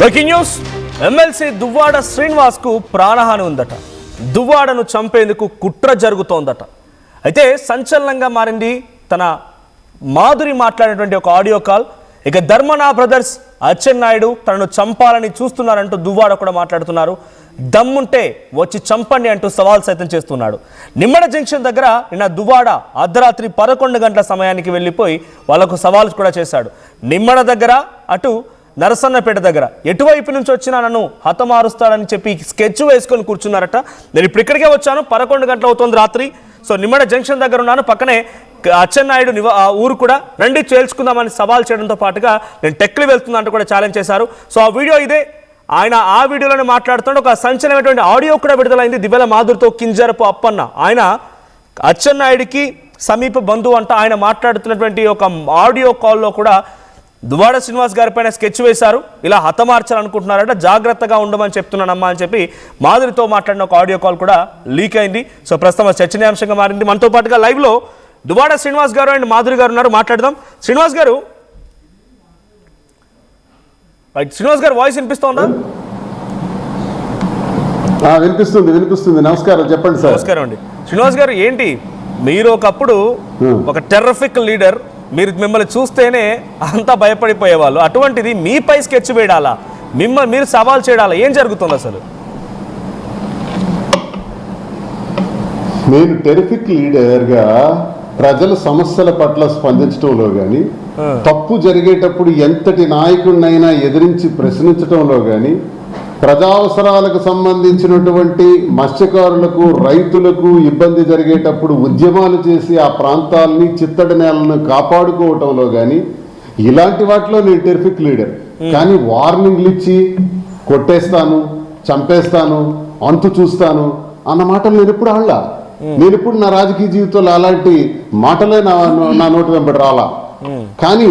Breaking news. MLC Duvvada Srinivas కు ప్రాణహాని ఉందట. దువ్వాడను చంపేందుకు కుట్ర జరుగుతోందట. అయితే సంచలనంగా మారింది తన మాధురి మాట్లాడినటువంటి ఒక ఆడియో కాల్. ఇక ధర్మనా బ్రదర్స్ అచ్చెన్నాయుడు తనను చంపాలని చూస్తున్నారంటూ దువ్వాడ కూడా మాట్లాడుతున్నారు. దమ్ముంటే వచ్చి చంపండి అంటూ సవాల్ సైతం చేస్తున్నాడు. నిమ్మడ జంక్షన్ దగ్గర నిన్న దువ్వాడ అర్ధరాత్రి 11 గంటల సమయానికి వెళ్ళిపోయి వాళ్ళకు సవాల్ కూడా చేశాడు. నిమ్మడ దగ్గర అటు నరసన్నపేట దగ్గర ఎటువైపు నుంచి వచ్చినా నన్ను హతమారుస్తాడని చెప్పి స్కెచ్ వేసుకొని కూర్చున్నారట. నేను ఇప్పుడు ఇక్కడికే వచ్చాను, 11 గంటలు అవుతుంది రాత్రి. సో నిమ్మడ జంక్షన్ దగ్గర ఉన్నాను, పక్కనే అచ్చెన్నాయుడు ఊరు కూడా, రండి చేల్చుకుందామని సవాల్ చేయడంతో పాటుగా నేను టెక్లు వెళ్తున్నా అంటూ కూడా ఛాలెంజ్ చేశారు. సో ఆ వీడియో ఇదే. ఆయన ఆ వీడియోలోనే మాట్లాడుతున్నాడు. ఒక సంచలనమైనటువంటి ఆడియో కూడా విడుదలైంది. దివ్యల మాధురితో కింజరపు అప్పన్న, ఆయన అచ్చెన్నాయుడికి సమీప బంధువు అంట. ఆయన మాట్లాడుతున్నటువంటి ఒక ఆడియో కాల్లో కూడా దువ్వాడ శ్రీనివాస్ గారి పైన స్కెచ్ వేశారు. ఇలా హతమార్చాలనుకుంటున్నారట, జాగ్రత్తగా ఉండమని చెప్తున్నానమ్మా అని చెప్పి మాధురితో మాట్లాడిన ఒక ఆడియో కాల్ కూడా లీక్ అయింది. సో ప్రస్తుతం చర్చనీయాంశంగా మారింది. మనతో పాటుగా లైవ్లో దువ్వాడ శ్రీనివాస్ గారు అండ్ మాధురి గారు ఉన్నారు, మాట్లాడదాం. శ్రీనివాస్ గారు, శ్రీనివాస్ గారు వాయిస్ వినిపిస్తోందా? వినిపిస్తుంది. నమస్కారం, చెప్పండి సార్. నమస్కారం అండి. శ్రీనివాస్ గారు, ఏంటి మీరు ఒకప్పుడు ఒక టెర్రఫిక్ లీడర్, మిమ్మల్ని చూస్తేనే అంతా భయపడిపోయేవాళ్ళు, అటువంటిది మీపై స్కెచ్ వేయాలా, మీరు సవాల్ చేయాలా, ఏం జరుగుతుంది అసలు? నేను టెరిఫిక్ లీడర్గా ప్రజల సమస్యల పట్ల స్పందించడంలో కానీ, తప్పు జరిగేటప్పుడు ఎంతటి నాయకుడినైనా ఎదిరించి ప్రశ్నించడంలో కానీ, ప్రజావసరాలకు సంబంధించినటువంటి మత్స్యకారులకు, రైతులకు ఇబ్బంది జరిగేటప్పుడు ఉద్యమాలు చేసి ఆ ప్రాంతాలని, చిత్తడి నేలను కాపాడుకోవటంలో కానీ, ఇలాంటి వాటిలో నేను టెరిఫిక్ లీడర్. కానీ వార్నింగ్లు ఇచ్చి కొట్టేస్తాను, చంపేస్తాను, అంతు చూస్తాను అన్న మాటలు నేను ఎప్పుడు ఆడలా. నేను ఇప్పుడు నా రాజకీయ జీవితంలో అలాంటి మాటలే నా నోటి వెంబడి రాలా. కానీ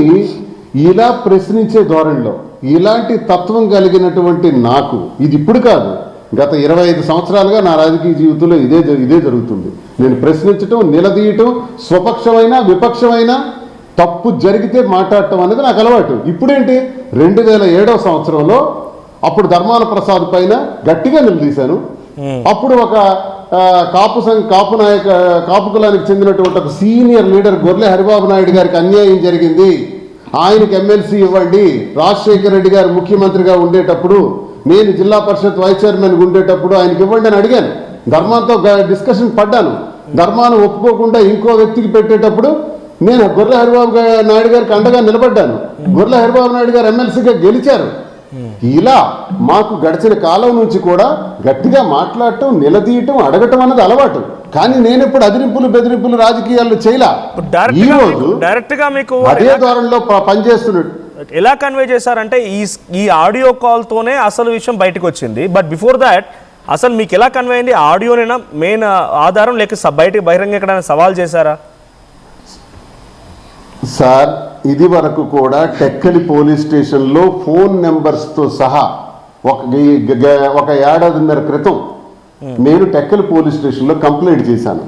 ఇలా ప్రశ్నించే ధోరణిలో, ఇలాంటి తత్వం కలిగినటువంటి నాకు, ఇది ఇప్పుడు కాదు, గత 25 సంవత్సరాలుగా నా రాజకీయ జీవితంలో ఇదే జరుగుతుంది. నేను ప్రశ్నించటం, నిలదీయటం, స్వపక్షమైనా విపక్షమైనా తప్పు జరిగితే మాట్లాడటం అనేది నాకు అలవాటు. ఇప్పుడేంటి, 2007వ సంవత్సరంలో అప్పుడు ధర్మాన ప్రసాద్ పైన గట్టిగా నిలదీశాను. అప్పుడు ఒక కాపు కులానికి చెందినటువంటి ఒక సీనియర్ లీడర్ గొర్లె హరిబాబు నాయుడు గారికి అన్యాయం జరిగింది, ఆయనకి ఎమ్మెల్సీ ఇవ్వండి, రాజశేఖర రెడ్డి గారు ముఖ్యమంత్రిగా ఉండేటప్పుడు, నేను జిల్లా పరిషత్ వైస్ చైర్మన్ ఉండేటప్పుడు ఆయనకి ఇవ్వండి అని అడిగాను. ధర్మాంతో డిస్కషన్ పడ్డాను. ధర్మాన్ని ఒప్పుకోకుండా ఇంకో వ్యక్తికి పెట్టేటప్పుడు నేను గొర్రె హరిబాబు నాయుడు గారికి అండగా నిలబడ్డాను. గొర్రె హరిబాబు నాయుడు గారు ఎమ్మెల్సీగా గెలిచారు. ఇలా మాకు గడిచిన కాలం నుంచి కూడా గట్టిగా మాట్లాడటం, నిలదీయటం, అడగటం అన్నది అలవాటు. కానీ నేను ఇప్పుడు అదిరింపులు బెదిరింపులు రాజకీయాల్లో చేయలా. ఈ రోజు డైరెక్ట్ గా మీకు అదే ధోరణిలో పనిచేస్తున్నాడు. ఎలా కన్వే చేశారంటే ఈ ఆడియో కాల్ తోనే అసలు విషయం బయటకు వచ్చింది. బట్ బిఫోర్ దాట్ అసలు మీకు ఎలా కన్వే అయింది? ఆడియోనేనా మెయిన్ ఆధారం, లేక బయటకు బహిరంగ ఎక్కడైనా సవాల్ చేశారా? సార్, ఇది వరకు కూడా టెక్కలి పోలీస్ స్టేషన్లో ఫోన్ నెంబర్స్తో సహా ఒక ఏడాదిన్నర క్రితం నేను టెక్కలి పోలీస్ స్టేషన్లో కంప్లైంట్ చేశాను.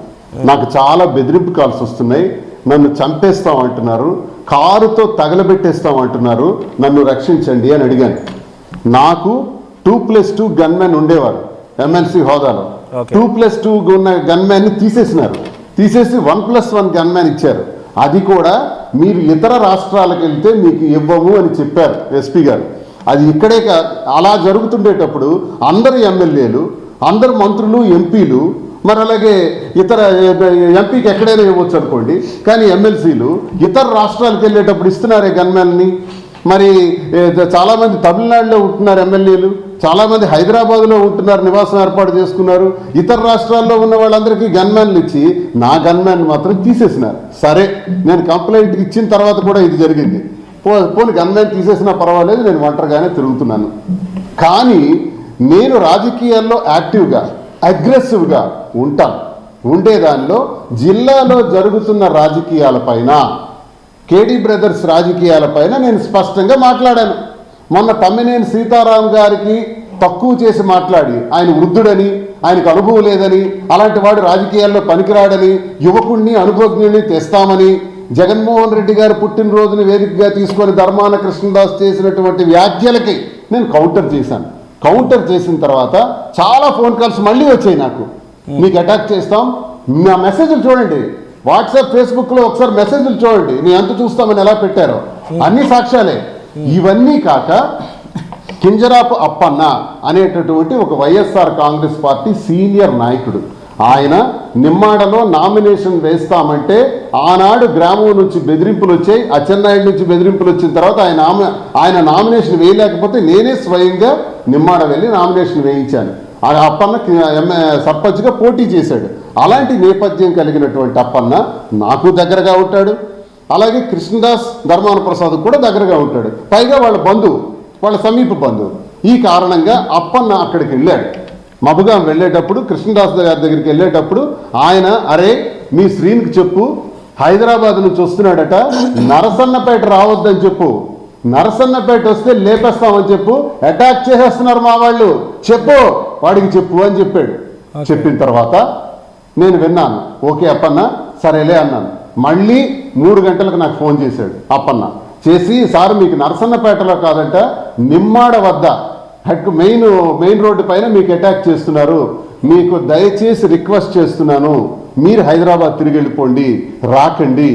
నాకు చాలా బెదిరింపు కాల్స్ వస్తున్నాయి, నన్ను చంపేస్తామంటున్నారు, కారుతో తగలబెట్టేస్తామంటున్నారు, నన్ను రక్షించండి అని అడిగాను. నాకు 2+2 గన్మెన్ ఉండేవారు ఎమ్మెల్సీ హోదాలో. 2+2 ఉన్న గన్మెన్ని తీసేసి 1+1 గన్మెన్ ఇచ్చారు. అది కూడా మీరు ఇతర రాష్ట్రాలకు వెళ్తే మీకు ఇవ్వము అని చెప్పారు ఎస్పీ గారు. అది ఇక్కడే అలా జరుగుతుండేటప్పుడు అందరు ఎమ్మెల్యేలు, అందరు మంత్రులు, ఎంపీలు, మరి అలాగే ఇతర ఎంపీకి ఎక్కడైనా ఇవ్వచ్చు అనుకోండి, కానీ ఎమ్మెల్సీలు ఇతర రాష్ట్రాలకు వెళ్ళేటప్పుడు ఇస్తున్నారే గన్మెన్ని. మరి చాలామంది తమిళనాడులో ఉంటున్నారు ఎమ్మెల్యేలు, చాలామంది హైదరాబాద్లో ఉంటున్నారు, నివాసం ఏర్పాటు చేసుకున్నారు. ఇతర రాష్ట్రాల్లో ఉన్న వాళ్ళందరికీ గన్మ్యాన్లు ఇచ్చి నా గన్మ్యాన్ మాత్రం తీసేసినారు. సరే, నేను కంప్లైంట్ ఇచ్చిన తర్వాత కూడా ఇది జరిగింది. పోనీ గన్మ్యాన్ తీసేసినా పర్వాలేదు, నేను ఒంటరిగానే తిరుగుతున్నాను. కానీ నేను రాజకీయాల్లో యాక్టివ్గా, అగ్రెసివ్గా ఉండేదానిలో జిల్లాలో జరుగుతున్న రాజకీయాలపైన, కేడీ బ్రదర్స్ రాజకీయాలపైన నేను స్పష్టంగా మాట్లాడాను. మొన్న తమ్మినేని సీతారాం గారికి తక్కువ చేసి మాట్లాడి, ఆయన వృద్ధుడని, ఆయనకు అనుభవం లేదని, అలాంటి వాడు రాజకీయాల్లో పనికిరాడని, యువకుడిని, అనుభవజ్ఞుడిని తెస్తామని, జగన్మోహన్ రెడ్డి గారు పుట్టినరోజుని వేదికగా తీసుకొని ధర్మాన కృష్ణదాస్ చేసినటువంటి వ్యాఖ్యలకి నేను కౌంటర్ చేశాను. కౌంటర్ చేసిన తర్వాత చాలా ఫోన్ కాల్స్ మళ్ళీ వచ్చాయి నాకు, మీకు అటాక్ చేస్తాం. నా మెసేజ్లు చూడండి, వాట్సాప్ ఫేస్బుక్లో ఒకసారి మెసేజ్లు చూడండి, నేను ఎంత చూస్తామని ఎలా పెట్టారో అన్ని సాక్ష్యాలే. ఇవన్నీ కాక కింజరాపు అప్పన్న అనేటటువంటి ఒక వైఎస్ఆర్ కాంగ్రెస్ పార్టీ సీనియర్ నాయకుడు, ఆయన నిమ్మాడలో నామినేషన్ వేస్తామంటే ఆనాడు గ్రామం నుంచి బెదిరింపులు వచ్చాయి, అచ్చెన్నాయుడు నుంచి బెదిరింపులు వచ్చిన తర్వాత ఆయన నామినేషన్ వేయలేకపోతే నేనే స్వయంగా నిమ్మాడ వెళ్ళి నామినేషన్ వేయించాను. ఆ అప్పన్న సర్పంచ్గా పోటీ చేశాడు. అలాంటి నేపథ్యం కలిగినటువంటి అప్పన్న నాకు దగ్గరగా ఉంటాడు, అలాగే కృష్ణదాస్ ధర్మాన ప్రసాద్ కూడా దగ్గరగా ఉంటాడు, పైగా వాళ్ళ బంధువు, వాళ్ళ సమీప బంధువు. ఈ కారణంగా అప్పన్న అక్కడికి వెళ్ళాడు. మబుగాం వెళ్ళేటప్పుడు కృష్ణదాస్ గారి దగ్గరికి వెళ్ళేటప్పుడు ఆయన, అరే మీ శ్రీనికి చెప్పు హైదరాబాద్ నుంచి వస్తున్నాడట, నరసన్నపేట రావద్దని చెప్పు, నరసన్నపేట వస్తే లేపేస్తామని చెప్పు, అటాక్ చేసేస్తున్నారు మా వాళ్ళు, చెప్పు వాడికి చెప్పు అని చెప్పాడు. చెప్పిన తర్వాత నేను విన్నాను, ఓకే అప్పన్న సరేలే అన్నాను. మళ్ళీ 3 గంటలకు నాకు ఫోన్ చేశాడు అప్పన్న, చేసి సార్ మీకు నరసన్నపేటలో కాదంట నిమ్మాడ వద్ద మెయిన్ రోడ్డు పైన మీకు అటాక్ చేస్తున్నారు, మీకు దయచేసి రిక్వెస్ట్ చేస్తున్నాను మీరు హైదరాబాద్ తిరిగి వెళ్ళిపోండి, రాకండి,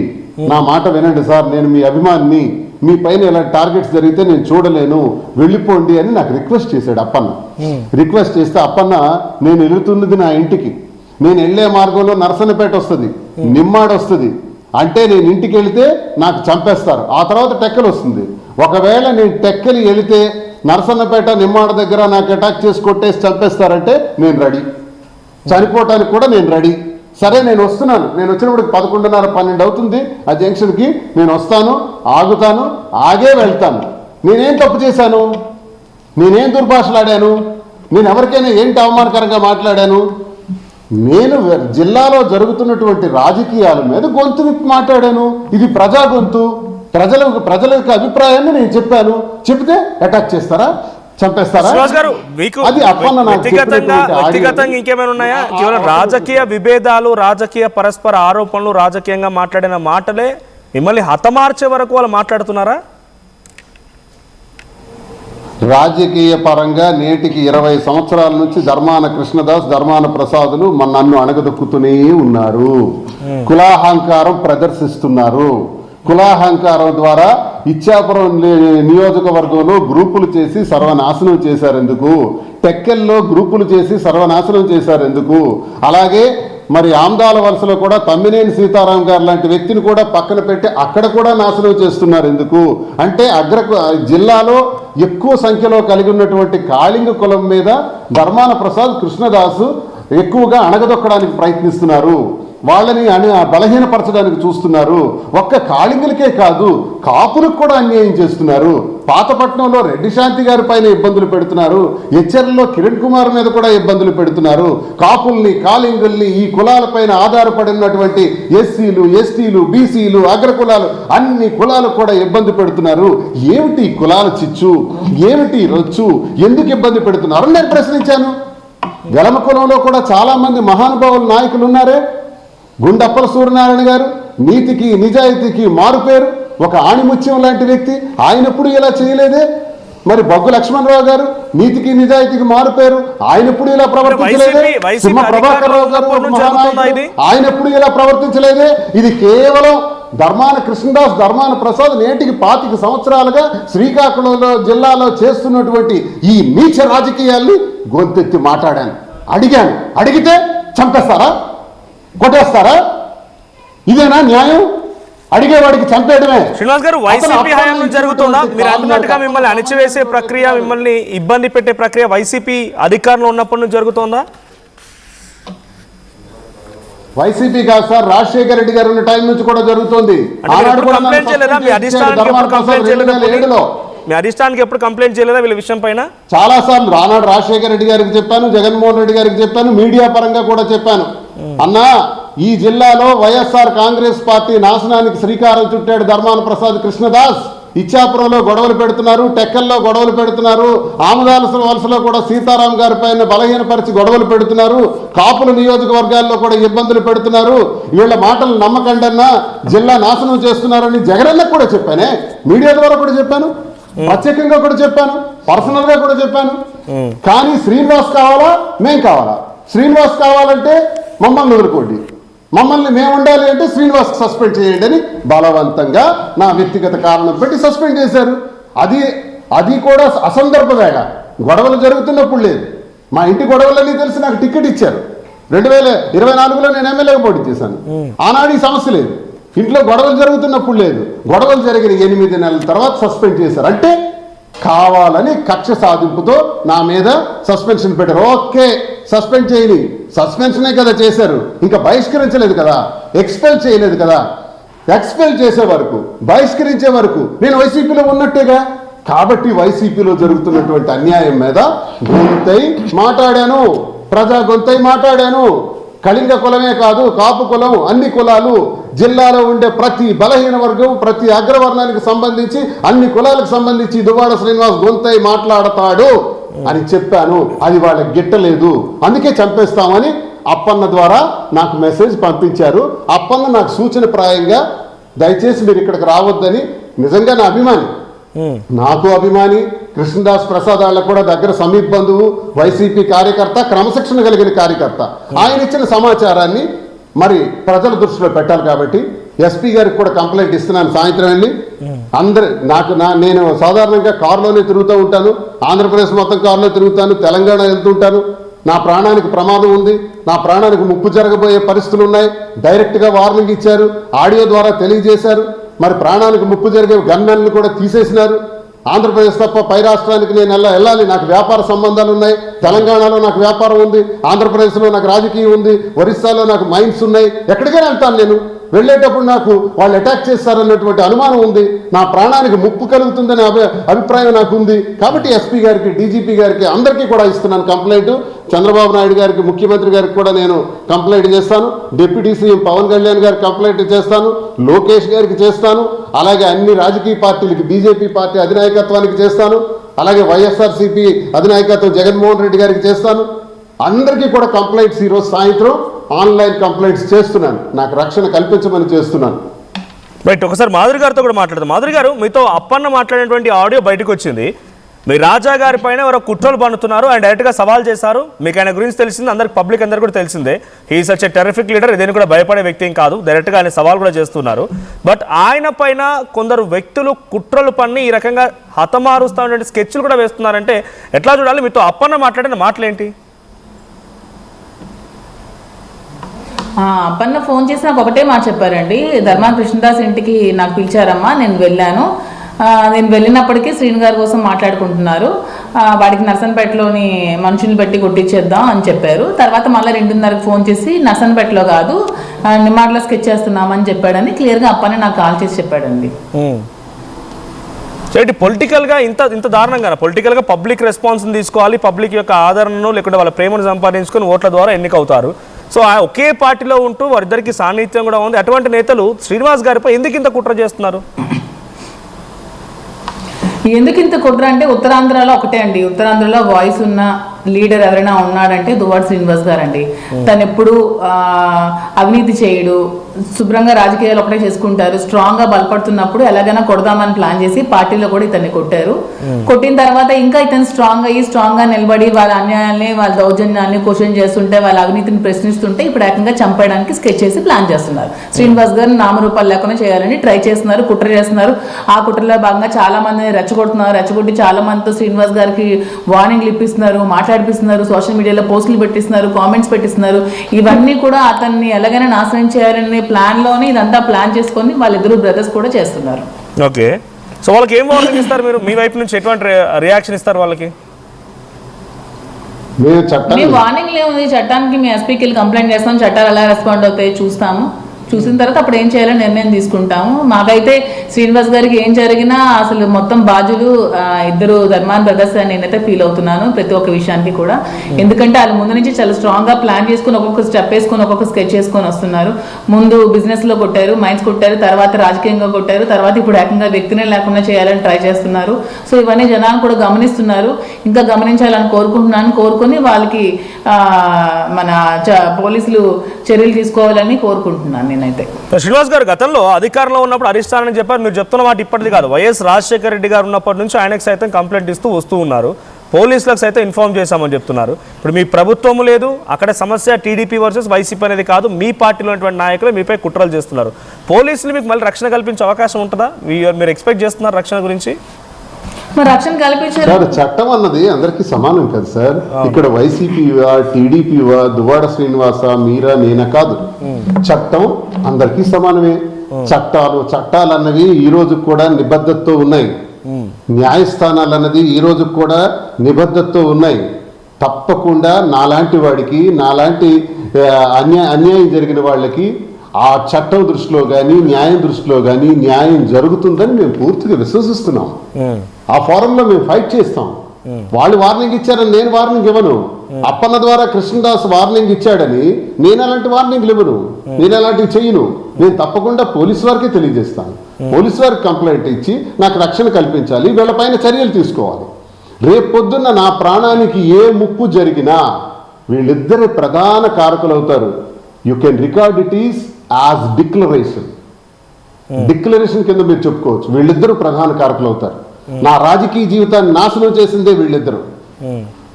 నా మాట వినండి సార్, నేను మీ అభిమానిని, మీ పైన ఇలా టార్గెట్స్ జరిగితే నేను చూడలేను, వెళ్ళిపోండి అని నాకు రిక్వెస్ట్ చేశాడు అప్పన్న. రిక్వెస్ట్ చేస్తే అప్పన్న, నేను వెళుతున్నది నా ఇంటికి, నేను వెళ్ళే మార్గంలో నరసన్నపేట వస్తుంది, నిమ్మాడ వస్తుంది, అంటే నేను ఇంటికి వెళితే నాకు చంపేస్తారు, ఆ తర్వాత టెక్కలు వస్తుంది, ఒకవేళ నేను టెక్కలి వెళితే నరసన్నపేట నిమ్మాడ దగ్గర నాకు అటాక్ చేసి కొట్టేసి చంపేస్తారంటే నేను రెడీ, చనిపోవటానికి కూడా నేను రెడీ. సరే నేను వస్తున్నాను, నేను వచ్చినప్పటికి 11:30-12 అవుతుంది, ఆ జంక్షన్కి నేను వస్తాను, ఆగుతాను, ఆగే వెళ్తాను. నేనేం తప్పు చేశాను, నేనేం దుర్భాషలాడాను, నేను ఎవరికైనా ఏంటి అవమానకరంగా మాట్లాడాను? నేను జిల్లాలో జరుగుతున్నటువంటి రాజకీయాల మీద గొంతు విప్పి మాట్లాడాను, ఇది ప్రజా గొంతు, ప్రజల యొక్క అభిప్రాయాన్ని నేను చెప్పాను, చెప్తే అటాక్ చేస్తారా, చంపేస్తారా? అది అప్పన్న వ్యక్తిగతంగా ఇంకేమైనా ఉన్నాయా? కేవలం రాజకీయ విభేదాలు, రాజకీయ పరస్పర ఆరోపణలు, రాజకీయంగా మాట్లాడిన మాటలే మిమ్మల్ని హతమార్చే వరకు వాళ్ళు మాట్లాడుతున్నారా? రాజకీయ పరంగా నేటికి 20 సంవత్సరాల నుంచి ధర్మాన కృష్ణదాస్, ధర్మాన ప్రసాదులు నన్ను అణగదొక్కుతూనే ఉన్నారు, కులాహంకారం ప్రదర్శిస్తున్నారు. కులాహంకారం ద్వారా ఇచ్చాపురం నియోజకవర్గంలో గ్రూపులు చేసి సర్వనాశనం చేశారు ఎందుకు, టెక్కెల్లో గ్రూపులు చేసి సర్వనాశనం చేశారు ఎందుకు, అలాగే మరి ఆమ్దాల వలసలో కూడా తమ్మినేని సీతారాం గారు లాంటి వ్యక్తిని కూడా పక్కన పెట్టి అక్కడ కూడా నాశనం చేస్తున్నారు ఎందుకు అంటే జిల్లాలో ఎక్కువ సంఖ్యలో కలిగి ఉన్నటువంటి కాళింగ కులం మీద ధర్మాన ప్రసాద్, కృష్ణదాసు ఎక్కువగా అణగదొక్కడానికి ప్రయత్నిస్తున్నారు, వాళ్ళని బలహీనపరచడానికి చూస్తున్నారు. ఒక్క కాళింగులకే కాదు, కాపులకు కూడా అన్యాయం చేస్తున్నారు. పాతపట్నంలో రెడ్డి శాంతి గారి పైన ఇబ్బందులు పెడుతున్నారు, హెచ్చర్లలో కిరణ్ కుమార్ మీద కూడా ఇబ్బందులు పెడుతున్నారు. కాపుల్ని, కాళింగుల్ని, ఈ కులాలపైన ఆధారపడినటువంటి ఎస్సీలు, ఎస్టీలు, బీసీలు, అగ్రకులాలు, అన్ని కులాలు కూడా ఇబ్బంది పెడుతున్నారు. ఏమిటి కులాల చిచ్చు, ఏమిటి రొచ్చు, ఎందుకు ఇబ్బంది పెడుతున్నారు నేను ప్రశ్నించాను. వెలమ కులంలో కూడా చాలా మంది మహానుభావులు నాయకులు ఉన్నారే, గుండప్పల సూర్యనారాయణ గారు నీతికి నిజాయితీకి మారుపేరు, ఒక ఆణిముత్యం లాంటి వ్యక్తి, ఆయన ఎప్పుడు ఇలా చేయలేదే. మరి బొగ్గు లక్ష్మణరావు గారు నీతికి నిజాయితీకి మారుపేరు, ఆయన ఎప్పుడు ఇలా ప్రవర్తించలేదే. సింహ ప్రభాకర్ రావు గారు ఆయన ఎప్పుడు ఇలా ప్రవర్తించలేదే. ఇది కేవలం ధర్మాన కృష్ణదాస్, ధర్మాన ప్రసాద్ నేటికి 25 సంవత్సరాలుగా శ్రీకాకుళంలో జిల్లాలో చేస్తున్నటువంటి ఈ నీచ రాజకీయాల్ని గొంతెత్తి మాట్లాడాను, అడిగాను. అడిగితే చంపేస్తారా, కొట్టేస్తారా? ఇదేనా న్యాయం? అడిగేవాడికి చంపేయడమే. శ్రీనివాస్ గారు, వైసీపీ హయాంలో జరుగుతుందా? మీరు అన్నట్టుగా మిమ్మల్ని అణిచివేసే ప్రక్రియ, మిమ్మల్ని ఇబ్బంది పెట్టే ప్రక్రియ వైసీపీ అధికారంలో ఉన్నప్పటి నుంచి జరుగుతుందా? వైసీపీ కాదు సార్, రాజశేఖర రెడ్డి గారు ఉన్న టైం నుంచి కూడా జరుగుతుంది. మీ అధిష్టానికి ఎప్పుడు కంప్లైంట్ చేయలేదా వీళ్ళ విషయం పైన? చాలా సార్లు ఆనాడు రాజశేఖర రెడ్డి గారికి చెప్పాను, జగన్మోహన్ రెడ్డి గారికి చెప్పాను, మీడియా పరంగా కూడా చెప్పాను. అన్నా, ఈ జిల్లాలో వైఎస్ఆర్ కాంగ్రెస్ పార్టీ నాశనానికి శ్రీకారం చుట్టాడు ధర్మాన ప్రసాద్, కృష్ణదాస్. ఇచ్చాపురంలో గొడవలు పెడుతున్నారు, టెక్కల్లో గొడవలు పెడుతున్నారు, ఆముదాలసిన వలసలో కూడా సీతారాం గారి పైన బలహీనపరిచి గొడవలు పెడుతున్నారు, కాపుల నియోజకవర్గాల్లో కూడా ఇబ్బందులు పెడుతున్నారు, వీళ్ళ మాటలు నమ్మకండన్నా జిల్లా నాశనం చేస్తున్నారని జగనన్నకు కూడా చెప్పానే, మీడియా ద్వారా కూడా చెప్పాను, ప్రత్యేకంగా కూడా చెప్పాను, పర్సనల్ గా కూడా చెప్పాను. కానీ శ్రీనివాస్ కావాలా, మేం కావాలా? శ్రీనివాస్ కావాలంటే మమ్మల్ని వదులుకోండి, మమ్మల్ని మేము ఉండాలి అంటే శ్రీనివాస్ సస్పెండ్ చేయండి అని బలవంతంగా నా వ్యక్తిగత కారణం పెట్టి సస్పెండ్ చేశారు. అది కూడా అసందర్భంగా గొడవలు జరుగుతున్నప్పుడు లేదు. మా ఇంటి గొడవలన్నీ తెలిసి నాకు టికెట్ ఇచ్చారు. 2024లో నేను ఎమ్మెల్యేగా పోటీ చేశాను. ఆనాడు ఈ సమస్య లేదు. ఇంట్లో గొడవలు జరుగుతున్నప్పుడు లేదు. గొడవలు జరిగిన 8 నెలల తర్వాత సస్పెండ్ చేశారు. అంటే కావాలని కక్ష సాధింపుతో నా మీద సస్పెన్షన్ పెట్టారు. ఓకే, సస్పెండ్ చేయని, సస్పెన్షనే కదా చేశారు, ఇంకా బహిష్కరించలేదు కదా, ఎక్స్పెల్ చేయలేదు కదా. ఎక్స్పెల్ చేసే వరకు, బహిష్కరించే వరకు నేను వైసీపీలో ఉన్నట్టేగా. కాబట్టి వైసీపీలో జరుగుతున్నటువంటి అన్యాయం మీద గొంతై మాట్లాడాను, ప్రజా గొంతై మాట్లాడాను. కళింగ కులమే కాదు, కాపు కులం, అన్ని కులాలు, జిల్లాలో ఉండే ప్రతి బలహీన వర్గం, ప్రతి అగ్రవర్ణానికి సంబంధించి అన్ని కులాలకు సంబంధించి దువ్వాడ శ్రీనివాస్ గొంతై మాట్లాడతాడు అని చెప్పాను. అది వాళ్ళకి గిట్టలేదు, అందుకే చంపేస్తామని అప్పన్న ద్వారా నాకు మెసేజ్ పంపించారు. అప్పన్న నాకు సూచన ప్రాయంగా దయచేసి మీరు ఇక్కడికి రావద్దని, నిజంగా నా అభిమాని, నాకు అభిమాని, కృష్ణదాస్ ప్రసాద్ వాళ్ళకు కూడా దగ్గర సమీప బంధువు, వైసీపీ కార్యకర్త, క్రమశిక్షణ కలిగిన కార్యకర్త. ఆయన ఇచ్చిన సమాచారాన్ని మరి ప్రజల దృష్టిలో పెట్టాలి కాబట్టి ఎస్పీ గారికి కూడా కంప్లైంట్ ఇస్తున్నాను. సాయంత్రం వెళ్ళి నేను సాధారణంగా కారులోనే తిరుగుతూ ఉంటాను, ఆంధ్రప్రదేశ్ మొత్తం కారులో తిరుగుతాను, తెలంగాణ వెళ్తుంటాను. నా ప్రాణానికి ప్రమాదం ఉంది, నా ప్రాణానికి ముప్పు జరగబోయే పరిస్థితులు ఉన్నాయి. డైరెక్ట్గా వార్నింగ్ ఇచ్చారు, ఆడియో ద్వారా తెలియజేశారు. మరి ప్రాణానికి ముప్పు జరిగే గన్మెన్లు కూడా తీసేసినారు. ఆంధ్రప్రదేశ్ తప్ప పై రాష్ట్రానికి నేను వెళ్ళాలి, నాకు వ్యాపార సంబంధాలు ఉన్నాయి. తెలంగాణలో నాకు వ్యాపారం ఉంది, ఆంధ్రప్రదేశ్లో నాకు రాజకీయం ఉంది, ఒరిస్సాలో నాకు మైన్స్ ఉన్నాయి. ఎక్కడికైనా వెళ్తాను నేను. వెళ్ళేటప్పుడు నాకు వాళ్ళు అటాక్ చేస్తారన్నటువంటి అనుమానం ఉంది, నా ప్రాణానికి ముప్పు కలుగుతుందనే అభిప్రాయం నాకు ఉంది. కాబట్టి ఎస్పీ గారికి, డీజీపీ గారికి, అందరికీ కూడా ఇస్తున్నాను కంప్లైంట్. చంద్రబాబు నాయుడు గారికి, ముఖ్యమంత్రి గారికి కూడా నేను కంప్లైంట్ చేస్తాను. డిప్యూటీ సీఎం పవన్ కళ్యాణ్ గారికి కంప్లైంట్ చేస్తాను, లోకేష్ గారికి చేస్తాను, అలాగే అన్ని రాజకీయ పార్టీలకి, బీజేపీ పార్టీ అధినాయకత్వానికి చేస్తాను, అలాగే వైఎస్ఆర్సీపీ అధినాయకత్వం జగన్మోహన్ రెడ్డి గారికి చేస్తాను. అందరికీ కూడా కంప్లైంట్స్ ఈరోజు సాయంత్రం ఆన్లైన్ కంప్లైంట్స్ చేస్తున్నాను, నాకు రక్షణ కల్పించమని చేస్తున్నాను. రైట్, ఒకసారి మాధురి గారితో కూడా మాట్లాడదాం. మాధురి గారు, మీతో అప్పన్న మాట్లాడినటువంటి ఆడియో బయటకు వచ్చింది. మీ రాజా గారి పైన ఎవరో కుట్రలు పన్నుతున్నారు, ఆయన డైరెక్ట్గా సవాల్ చేశారు. మీకు ఆయన గురించి తెలిసింది, అందరికి పబ్లిక్ అందరికీ కూడా తెలిసిందే. He such a terrific leader, ఇదేని కూడా భయపడే వ్యక్తి ఏం కాదు. డైరెక్ట్గా ఆయన సవాల్ కూడా చేస్తున్నారు. బట్ ఆయన పైన కొందరు వ్యక్తులు కుట్రలు పన్ని ఈ రకంగా హతమారుస్తున్నటువంటి స్కెచ్లు కూడా వేస్తున్నారంటే ఎట్లా చూడాలి? మీతో అప్పన్న మాట్లాడిన మాటలేంటి? అప్పన్న ఫోన్ చేసి నాకు ఒకటే మాట చెప్పారండి, ధర్మా కృష్ణదాస్ ఇంటికి నాకు పిలిచారమ్మా, నేను వెళ్ళాను. నేను వెళ్ళినప్పటికీ శ్రీను గారి కోసం మాట్లాడుకుంటున్నారు, వాడికి నర్సన్పేటలోని మనుషుల్ని పెట్టి కొట్టించేద్దాం అని చెప్పారు. తర్వాత మళ్ళీ 2:30కి ఫోన్ చేసి నర్సన్పేటలో కాదు నిమాడ్లో స్కెచ్ చేస్తున్నామని చెప్పాడని క్లియర్గా అప్పనే నాకు కాల్ చేసి చెప్పాడండి. పొలిటికల్గా ఇంత దారుణంగా పొలిటికల్గా పబ్లిక్ రెస్పాన్స్ని తీసుకోవాలి, పబ్లిక్ యొక్క ఆదరణను లేకుంటే వాళ్ళ ప్రేమను సంపాదించుకొని ఓట్ల ద్వారా ఎన్నికవుతారు. సో ఒకే పార్టీలో ఉంటూ వారిద్దరికి సాన్నిహిత్యం కూడా ఉంది. అటువంటి నేతలు శ్రీనివాస్ గారిపై ఎందుకు ఇంత కుట్ర చేస్తున్నారు? ఎందుకు ఇంత కుట్ర అంటే ఉత్తరాంధ్రలో ఒకటే అండి, ఉత్తరాంధ్రలో వాయిస్ ఉన్న లీడర్ ఎవరైనా ఉన్నాడంటే దువ్వాడ శ్రీనివాస్ గారు అండి. తను ఎప్పుడు అవినీతి చేయడు, శుభ్రంగా రాజకీయాలు ఒకటే చేసుకుంటారు. స్ట్రాంగ్ గా బలపడుతున్నప్పుడు ఎలాగైనా కొడదామని ప్లాన్ చేసి పార్టీలో కూడా ఇతన్ని కొట్టారు. కొట్టిన తర్వాత ఇంకా ఇతను స్ట్రాంగ్ గా నిలబడి వాళ్ళ అన్యాయాన్ని, వాళ్ళ దౌర్జన్యాన్ని క్వశ్చన్ చేస్తుంటే, వాళ్ళ అవినీతిని ప్రశ్నిస్తుంటే ఇప్పుడు ఏకంగా చంపేయడానికి స్కెచ్ చేసి ప్లాన్ చేస్తున్నారు. శ్రీనివాస్ గారిని నామరూపాలు లేకుండా చేయాలని ట్రై చేస్తున్నారు, కుట్ర చేస్తున్నారు. ఆ కుట్రలో భాగంగా చాలా మందిని రెచ్చగొడుతున్నారు. రెచ్చగొట్టి చాలా మందితో శ్రీనివాస్ గారికి వార్నింగ్లు ఇప్పిస్తున్నారు, మాట్లాడిపిస్తున్నారు, సోషల్ మీడియాలో పోస్టులు పెట్టిస్తున్నారు, కామెంట్స్ పెట్టిస్తున్నారు. ఇవన్నీ కూడా అతన్ని ఎలాగైనా నాశనం చేయాలని ప్లాన్ లోనే ఇదంతా ప్లాన్ చేసుకొని వాళ్ళిద్దరు బ్రదర్స్ కూడా చేస్తున్నారు. ఓకే, సో వాళ్ళకి ఏం వార్నింగ్ ఇస్తారు మీరు? మీ వైపు నుంచి ఎటువంటి రియాక్షన్ ఇస్తారు వాళ్ళకి? మీ వార్నింగ్ ఏముంది, చట్టానికి మీ ఎస్పీకి కంప్లైంట్ చేస్తాం, చట్టాలు ఎలా రెస్పాండ్ అవుతాయి చూస్తాము. చూసిన తర్వాత అప్పుడు ఏం చేయాలని నిర్ణయం తీసుకుంటాము. మాకైతే శ్రీనివాస్ గారికి ఏం జరిగినా అసలు మొత్తం బాధ్యులు ఇద్దరు ధర్మాన్ బ్రదర్స్ అని నేనైతే ఫీల్ అవుతున్నాను ప్రతి ఒక్క విషయానికి కూడా. ఎందుకంటే వాళ్ళు ముందు నుంచి చాలా స్ట్రాంగ్ గా ప్లాన్ చేసుకుని ఒక్కొక్క స్టెప్ వేసుకొని ఒక్కొక్క స్కెచ్ చేసుకొని వస్తున్నారు. ముందు బిజినెస్ లో కొట్టారు, మైన్స్ కొట్టారు, తర్వాత రాజకీయంగా కొట్టారు, తర్వాత ఇప్పుడు ఏకంగా వ్యక్తినే లేకుండా చేయాలని ట్రై చేస్తున్నారు. సో ఇవన్నీ జనాలు కూడా గమనిస్తున్నారు, ఇంకా గమనించాలని కోరుకొని వాళ్ళకి మన పోలీసులు చర్యలు తీసుకోవాలని కోరుకుంటున్నాను నేనైతే. శ్రీనివాస్ గారు గతంలో అధికారంలో ఉన్నప్పుడు అరిస్తానని చెప్పారు. మీరు చెప్తున్న మాట ఇప్పటిది కాదు, వైఎస్ రాజశేఖర రెడ్డి గారు ఉన్నప్పటి నుంచి ఆయనకు సైతం కంప్లైంట్ ఇస్తూ వస్తూ ఉన్నారు. పోలీసులకు సైతం ఇన్ఫార్మ్ చేశామని చెప్తున్నారు. ఇప్పుడు మీ ప్రభుత్వం లేదు, అక్కడ సమస్య టీడీపీ వర్సెస్ వైసీపీ అనేది కాదు, మీ పార్టీలో ఉన్నటువంటి నాయకులు మీపై కుట్రలు చేస్తున్నారు. పోలీసులు మీకు మళ్ళీ రక్షణ కల్పించే అవకాశం ఉంటుందా? మీరు ఎక్స్పెక్ట్ చేస్తున్నారు రక్షణ గురించి? రక్షణ కల్పించారు సార్. చట్టం అన్నది అందరికీ సమానం కదా సార్. ఇక్కడ వైసీపీవా, టీడీపీవా, దువ్వాడ శ్రీనివాస, మీరా, నేనా కాదు. చట్టం అందరికీ సమానమే. చట్టాలు అన్నవి ఈ రోజు కూడా నిబద్ధతతో ఉన్నాయి. న్యాయస్థానాలు అన్నది ఈ రోజు కూడా నిబద్ధతతో ఉన్నాయి. తప్పకుండా నాలాంటి వాడికి, నాలాంటి అన్యాయం జరిగిన వాళ్ళకి ఆ చట్టం దృష్టిలో కానీ న్యాయం దృష్టిలో కానీ న్యాయం జరుగుతుందని మేము పూర్తిగా విశ్వసిస్తున్నాం. ఆ ఫోరంలో మేము ఫైట్ చేస్తాం. వాళ్ళు వార్నింగ్ ఇచ్చారని నేను వార్నింగ్ ఇవ్వను. అప్పన్న ద్వారా కృష్ణదాస్ వార్నింగ్ ఇచ్చాడని నేను అలాంటి వార్నింగ్లు ఇవ్వను, నేను అలాంటివి చెయ్యను. నేను తప్పకుండా పోలీసు వారికి తెలియజేస్తాను. పోలీసు వారికి కంప్లైంట్ ఇచ్చి నాకు రక్షణ కల్పించాలి, వీళ్ళపైన చర్యలు తీసుకోవాలి. రేపు పొద్దున్న నా ప్రాణానికి ఏ ముప్పు జరిగినా వీళ్ళిద్దరే ప్రధాన కారకులు అవుతారు. You can record it is as declaration కింద మీరు చెప్పుకోవచ్చు. వీళ్ళిద్దరూ ప్రధాన కారకులు అవుతారు. నా రాజకీయ జీవితాన్ని నాశనం చేసిందే వీళ్ళిద్దరు.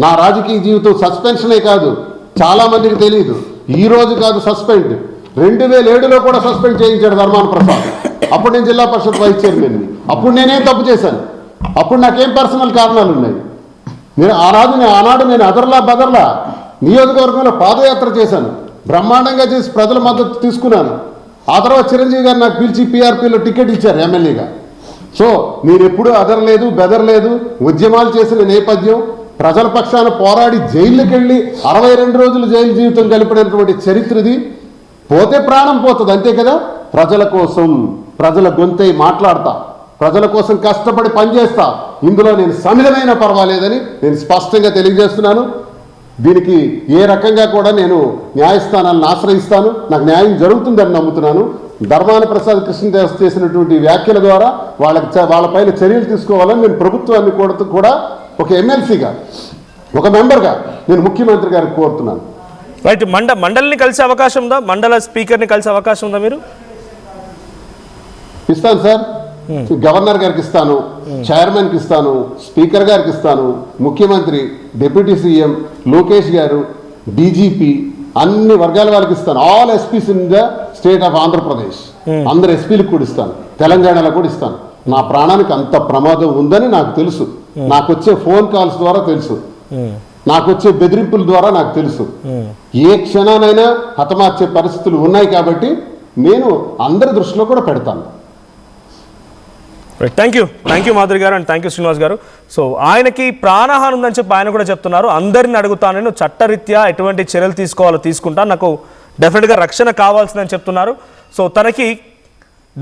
నా రాజకీయ జీవితం సస్పెన్షనే కాదు, చాలా మందికి తెలియదు. ఈ రోజు కాదు సస్పెండ్, 2007లో కూడా సస్పెండ్ చేయించాడు ధర్మాన ప్రసాద్. అప్పుడు నేను జిల్లా పరిషత్ వైస్ చైర్మన్. అప్పుడు నేనేం తప్పు చేశాను? అప్పుడు నాకేం పర్సనల్ కారణాలు ఉన్నాయి? ఆనాడు నేను అదర్లా బదర్లా నియోజకవర్గంలో పాదయాత్ర చేశాను, బ్రహ్మాండంగా చేసి ప్రజల మద్దతు తీసుకున్నాను. ఆ తర్వాత చిరంజీవి గారు నాకు పిలిచి పీఆర్పీలో టికెట్ ఇచ్చారు ఎమ్మెల్యేగా. సో నేను ఎప్పుడూ అదరలేదు, బెదరలేదు. ఉద్యమాలు చేసిన నేపథ్యం, ప్రజల పక్షాన పోరాడి జైలుకి వెళ్ళి 62 రోజులు జైలు జీవితం గడిపినటువంటి చరిత్రది. పోతే ప్రాణం పోతుంది, అంతే కదా. ప్రజల కోసం, ప్రజల గొంతై మాట్లాడతా, ప్రజల కోసం కష్టపడి పనిచేస్తా. ఇందులో నేను సమిధమైనా పర్వాలేదని నేను స్పష్టంగా తెలియజేస్తున్నాను. దీనికి ఏ రకంగా కూడా నేను న్యాయస్థానాలను ఆశ్రయిస్తాను. నాకు న్యాయం జరుగుతుందని నమ్ముతున్నాను. ధర్మాన ప్రసాద్ కృష్ణదాస్ చేసినటువంటి వ్యాఖ్యల ద్వారా వాళ్ళపైన చర్యలు తీసుకోవాలని నేను ప్రభుత్వాన్ని కూడా ఒక ఎమ్మెల్సీగా, ఒక మెంబర్గా నేను ముఖ్యమంత్రి గారికి కోరుతున్నాను. రైట్. మండలిని కలిసే అవకాశం ఉందా? మండల స్పీకర్ని కలిసే అవకాశం ఉందా? మీరు ఇస్తాను సార్. గవర్నర్ గారికి ఇస్తాను, చైర్మన్కి ఇస్తాను, స్పీకర్ గారికి ఇస్తాను, ముఖ్యమంత్రి, డిప్యూటీ సీఎం, లోకేష్ గారు, డీజీపీ, అన్ని వర్గాల వారికి ఇస్తాను. All SPs in the state of Andhra Pradesh, అందరు ఎస్పీలకు కూడా ఇస్తాను, తెలంగాణలో కూడా ఇస్తాను. నా ప్రాణానికి అంత ప్రమాదం ఉందని నాకు తెలుసు. నాకు వచ్చే ఫోన్ కాల్స్ ద్వారా తెలుసు, నాకు వచ్చే బెదిరింపుల ద్వారా నాకు తెలుసు. ఏ క్షణానైనా హతమార్చే పరిస్థితులు ఉన్నాయి కాబట్టి నేను అందరి దృష్టిలో కూడా పెడతాను. థ్యాంక్ యూ మాధురి గారు అండ్ థ్యాంక్ యూ శ్రీనివాస్ గారు. సో ఆయనకి ప్రాణహాని ఉందని చెప్పి ఆయన కూడా చెప్తున్నారు. అందరిని అడుగుతాను, నేను చట్టరీత్యా ఎటువంటి చర్యలు తీసుకోవాలో తీసుకుంటాను, నాకు డెఫినెట్గా రక్షణ కావాల్సిందని చెప్తున్నారు. సో తనకి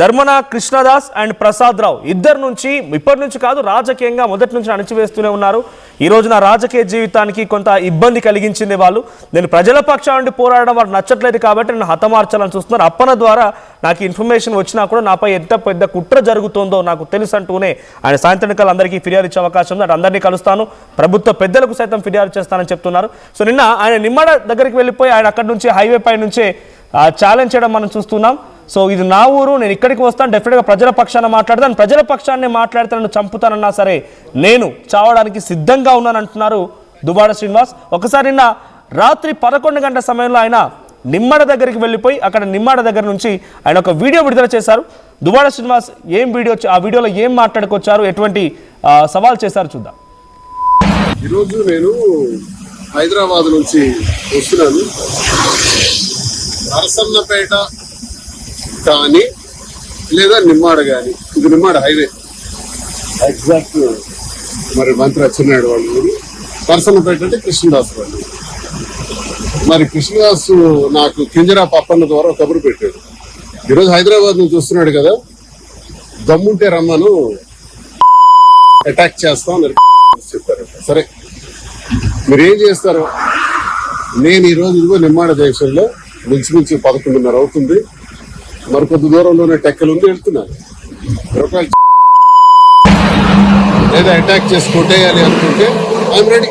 ధర్మన కృష్ణదాస్ అండ్ ప్రసాద్ రావు ఇద్దరు నుంచి ఇప్పటి నుంచి కాదు, రాజకీయంగా మొదటి నుంచి అణచివేస్తూనే ఉన్నారు. ఈ రోజు నా రాజకీయ జీవితానికి కొంత ఇబ్బంది కలిగించింది వాళ్ళు. నేను ప్రజల పక్షాల నుండి పోరాడడం వాళ్ళకి నచ్చట్లేదు కాబట్టి నేను హతమార్చాలని చూస్తున్నారు. అప్పన ద్వారా నాకు ఇన్ఫర్మేషన్ వచ్చినా కూడా నాపై ఎంత పెద్ద కుట్ర జరుగుతుందో నాకు తెలుసు అంటూనే ఆయన సాయంత్రం అందరికీ ఫిర్యాదు ఇచ్చే అవకాశం ఉంది. అటు అందరినీ కలుస్తాను, ప్రభుత్వ పెద్దలకు సైతం ఫిర్యాదు చేస్తానని చెప్తున్నారు. సో నిన్న ఆయన నిమ్మడ దగ్గరికి వెళ్ళిపోయి ఆయన అక్కడి నుంచి హైవే పై నుంచే ఛాలెంజ్ చేయడం మనం చూస్తున్నాం. సో ఇది నా ఊరు, నేను ఇక్కడికి వస్తాను, డెఫినెట్గా ప్రజల పక్షాన మాట్లాడతాను, ప్రజల పక్షాన్ని మాట్లాడితే నన్ను చంపుతానన్నా సరే నేను చావడానికి సిద్ధంగా ఉన్నానంటున్నారు దువ్వాడ శ్రీనివాస్. ఒకసారి నిన్న రాత్రి 11 గంటల సమయంలో ఆయన నిమ్మడ దగ్గరికి వెళ్ళిపోయి అక్కడ నిమ్మడ దగ్గర నుంచి ఆయన ఒక వీడియో విడుదల చేశారు. దువ్వాడ శ్రీనివాస్ ఏం వీడియో, ఆ వీడియోలో ఏం మాట్లాడుకొచ్చారు, ఎటువంటి సవాల్ చేశారు చూద్దాం. ఈరోజు నేను హైదరాబాద్ నుంచి వస్తున్నాను. నరసన్నపేట కానీ లేదా నిమ్మాడ కానీ, ఇది నిమ్మాడ హైవే ఎగ్జాక్ట్. మరి మంత్రి అచ్చెన్నాయుడు వాళ్ళు ఊరు, నరసన్నపేట అంటే కృష్ణదాస్ వాళ్ళు. మరి కృష్ణదాస్ నాకు కింజరా పప్పన్న ద్వారా కబురు పెట్టాడు. ఈరోజు హైదరాబాద్ నుంచి చూస్తున్నాడు కదా, దమ్ముంటే రమ్మను, అటాక్ చేస్తాం అని చెప్పారట. సరే మీరేం చేస్తారు? నేను ఈరోజు ఇదిగో నిమ్మాడ జంక్షన్లో మించుమించు 11:30 అవుతుంది, మరికొద్ది దూరంలోనే టెక్కలు ఉంది, వెళ్తున్నాను. రూపాయలు లేదా అటాక్ చేసి కొట్టేయాలి అనుకుంటే ఐఎమ్ రెడీ.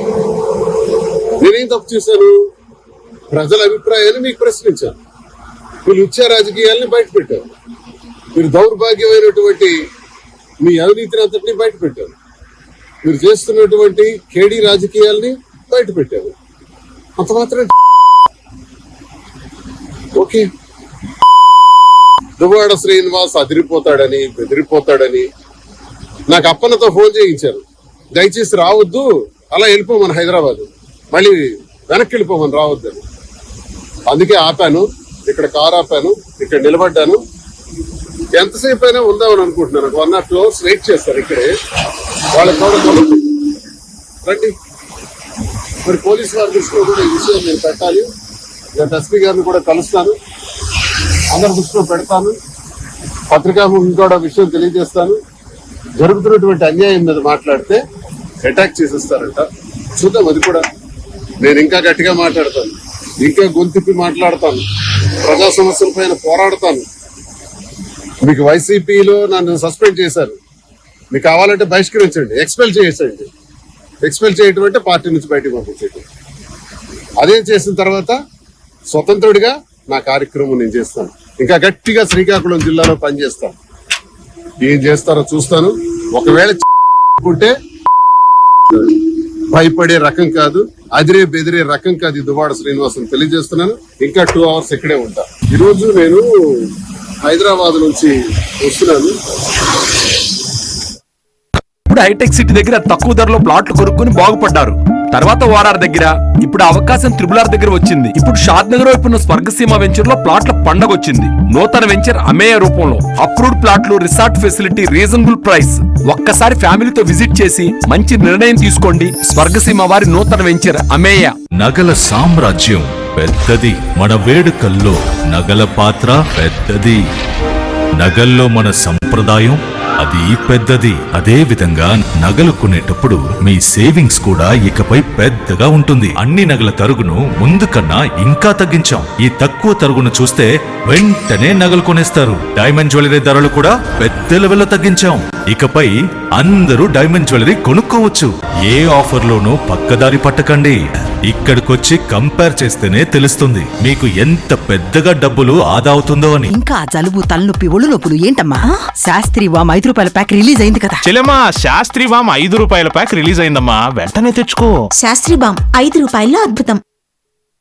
నేనేం తప్పు చేశాను? ప్రజల అభిప్రాయాన్ని మీకు ప్రశ్నించాను. మీరు ఇచ్చే రాజకీయాల్ని బయట పెట్టారు. మీరు దౌర్భాగ్యమైనటువంటి మీ అవినీతిని అంతటినీ బయట పెట్టారు. మీరు చేస్తున్నటువంటి కేడీ రాజకీయాల్ని బయట పెట్టారు. అంత మాత్రం ఓకే. దువ్వాడ శ్రీనివాస్ అదిరిపోతాడని బెదిరిపోతాడని నాకు అప్పన్నతో ఫోన్ చేయించారు. దయచేసి రావద్దు, అలా వెళ్ళిపోమని, హైదరాబాద్ మళ్ళీ వెనక్కి వెళ్ళిపోమని, రావద్దని. అందుకే ఆపాను, ఇక్కడ కారు ఆపాను, ఇక్కడ నిలబడ్డాను. ఎంతసేపు అయినా ఉందామని అనుకుంటున్నాను. 1 hour వెయిట్ చేస్తారు ఇక్కడే. వాళ్ళకి కూడా రండి. మరి పోలీసు వారి దృష్టిలో కూడా ఈ విషయం నేను పెట్టాలి. రేపు ఎస్పీ గారిని కూడా కలుస్తాను, అందరి దృష్టిలో పెడతాను, పత్రికా ముందు కూడా విషయం తెలియజేస్తాను. జరుగుతున్నటువంటి అన్యాయం మీద మాట్లాడితే అటాక్ చేసేస్తారంట. చూద్దాం, అది కూడా. నేను ఇంకా గట్టిగా మాట్లాడతాను, ఇంకా గొంతిప్పి మాట్లాడతాను, ప్రజా సమస్యల పైన పోరాడతాను. మీకు వైసీపీలో నన్ను సస్పెండ్ చేశారు, మీకు కావాలంటే బహిష్కరించండి, ఎక్స్పెల్ చేసేయండి. ఎక్స్పెల్ చేయటం అంటే పార్టీ నుంచి బయటకు పంపించేయటం. అదే చేసిన తర్వాత స్వతంత్రుడిగా నా కార్యక్రమం నేను చేస్తాను. ఇంకా గట్టిగా శ్రీకాకుళం జిల్లాలో పనిచేస్తాను. ఏం చేస్తారో చూస్తాను. ఒకవేళ ఉంటే భయపడే రకం కాదు, అదిరే బెదిరే రకం కాదు ఈ దువ్వాడ శ్రీనివాసన్ తెలియజేస్తున్నాను. ఇంకా 2 hours ఇక్కడే ఉంటా. ఈరోజు నేను హైదరాబాద్ నుంచి వస్తున్నాను. ఇప్పుడు హైటెక్ సిటీ దగ్గర తక్కువ ధరలో ప్లాట్లు కొనుక్కుని బాగుపడ్డారు. తర్వాత ఓఆర్ఆర్ దగ్గర, ఇప్పుడు అవకాశం త్రిబుల్ ఆర్ దగ్గర వచ్చింది. ఇప్పుడు షాద్ నగర్ వైపు ఉన్న స్వర్గసీమ వెంచర్ లో ప్లాట్ల పండగ వచ్చింది. నూతన వెంచర్ అమేయ రూపంలో అప్రూవ్డ్ ప్లాట్లు, రిసార్ట్ ఫెసిలిటీ, రీజనబుల్ ప్రైస్. ఒక్కసారి ఫ్యామిలీతో విజిట్ చేసి మంచి నిర్ణయం తీసుకోండి. స్వర్గసీమ వారి నూతన వెంచర్ అమేయ. నగల సామ్రాజ్యం పెద్దది, మన వేడుకల్లో నగల పాత్ర పెద్దది. నగల్లో మన సంప్రదాయం అది పెద్దది. అదే విధంగా నగలు కొనేటప్పుడు మీ సేవింగ్స్ కూడా ఇకపై పెద్దగా ఉంటుంది. అన్ని నగల తరుగును ముందు కన్నా ఇంకా తగ్గించాం. ఈ తక్కువ తరుగును చూస్తే వెంటనే నగలు కొనేస్తారు. డైమండ్ జ్యువెలరీ ధరలు కూడా పెద్ద లెవెల్లో తగ్గించాం. ఇకపై అందరూ డైమండ్ జ్యువెలరీ కొనుక్కోవచ్చు. ఏ ఆఫర్లోనూ పక్కదారి పట్టకండి. ఇక్కడికొచ్చి కంపేర్ చేస్తేనే తెలుస్తుంది మీకు ఎంత పెద్దగా డబ్బులు ఆదా అవుతుందో అని. ఇంకా జలుబు, తలనొప్పి, ఒళ్ళు నొప్పులు ఏంటమ్మా? శాస్త్రి వామ్ 5 రూపాయల ప్యాక్ రిలీజ్ అయింది కదా చెల్లెమ్మా. శాస్త్రి వామ్ 5 రూపాయల ప్యాక్ రిలీజ్ అయిందమ్మా, వెంటనే తెచ్చుకో. శాస్త్రి బామ్ 5 రూపాయల్లో అద్భుతం.